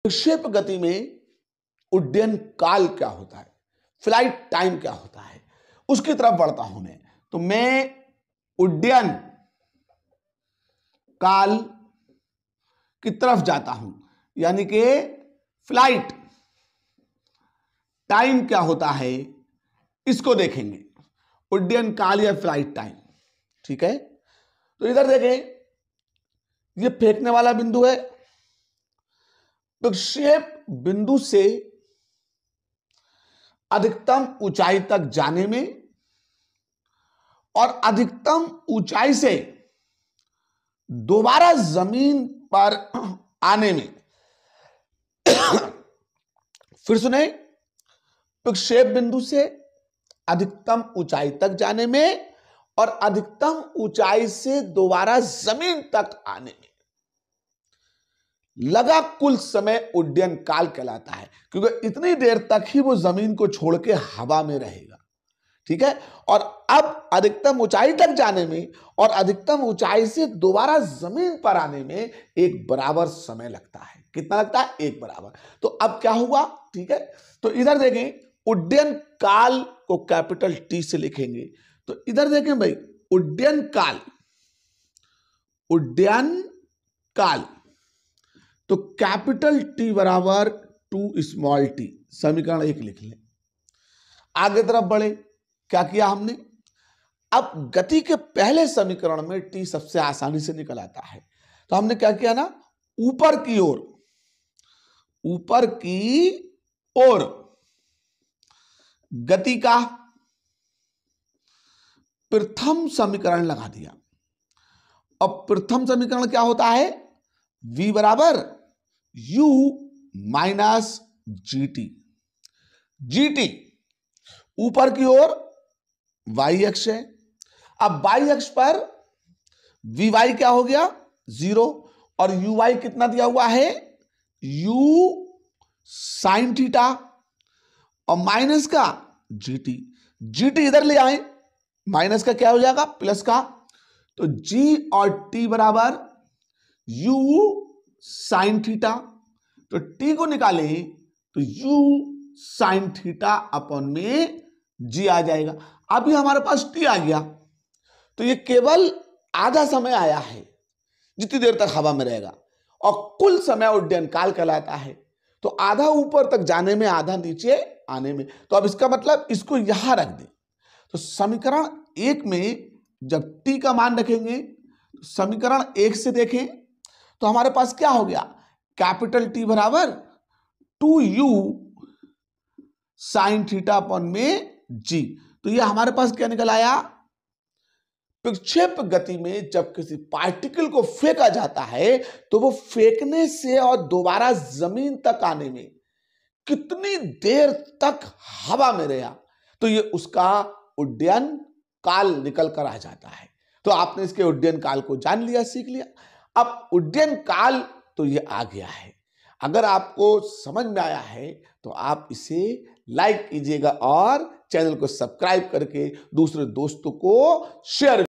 विक्षेप गति में उड्डयन काल क्या होता है, फ्लाइट टाइम क्या होता है, उसकी तरफ बढ़ता हूं मैं। तो मैं उड्डयन काल की तरफ जाता हूं, यानी कि फ्लाइट टाइम क्या होता है इसको देखेंगे, उड्डयन काल या फ्लाइट टाइम। ठीक है, तो इधर देखें, ये फेंकने वाला बिंदु है। विक्षेप बिंदु से अधिकतम ऊंचाई तक जाने में और अधिकतम ऊंचाई से दोबारा जमीन पर आने में फिर सुने, विक्षेप बिंदु से अधिकतम ऊंचाई तक जाने में और अधिकतम ऊंचाई से दोबारा जमीन तक आने में लगा कुल समय उड्डयन काल कहलाता है, क्योंकि इतनी देर तक ही वो जमीन को छोड़ के हवा में रहेगा। ठीक है, और अब अधिकतम ऊंचाई तक जाने में और अधिकतम ऊंचाई से दोबारा जमीन पर आने में एक बराबर समय लगता है। कितना लगता है? एक बराबर। तो अब क्या हुआ? ठीक है, तो इधर देखें, उड्डयन काल को कैपिटल टी से लिखेंगे। तो इधर देखें भाई, उड्डयन काल, उड्डयन काल, तो कैपिटल टी बराबर 2 स्मॉल टी, समीकरण 1 लिख लें। आगे तरफ बढ़े, क्या किया हमने? अब गति के पहले समीकरण में टी सबसे आसानी से निकल आता है, तो हमने क्या किया ना, ऊपर की ओर, ऊपर की ओर गति का प्रथम समीकरण लगा दिया। अब प्रथम समीकरण क्या होता है? v बराबर u माइनस जी टी। जी ऊपर की ओर y अक्ष है। अब y अक्ष पर vy क्या हो गया? 0, और uy कितना दिया हुआ है? u साइन थीटा, और माइनस का gt। gt इधर ले आए, माइनस का क्या हो जाएगा? प्लस का। तो g और t बराबर u साइन थीटा, तो t को निकालें तो u साइन थीटा अपॉन में g आ जाएगा। अभी हमारे पास t आ गया, तो ये केवल आधा समय आया है, जितनी देर तक हवा में रहेगा, और कुल समय उड्डयन काल कहलाता है। तो आधा ऊपर तक जाने में, आधा नीचे आने में। तो अब इसका मतलब इसको यहां रख दें। तो समीकरण 1 में जब t का मान रखेंगे, तो समीकरण 1 से देखें तो हमारे पास क्या हो गया? कैपिटल टी बराबर 2u साइन थीटा अपॉन में g। तो ये हमारे पास क्या निकल आया? विक्षेप गति में जब किसी पार्टिकल को फेंका जाता है, तो वो फेंकने से और दोबारा जमीन तक आने में कितनी देर तक हवा में रहा, तो ये उसका उड्डयन काल निकल कर आ जाता है। तो आपने इसके उड्डयन काल को जान लिया, सीख लिया। अब उड्डयन काल तो ये आ गया है। अगर आपको समझ में आया है तो आप इसे लाइक कीजिएगा और चैनल को सब्सक्राइब करके दूसरे दोस्तों को शेयर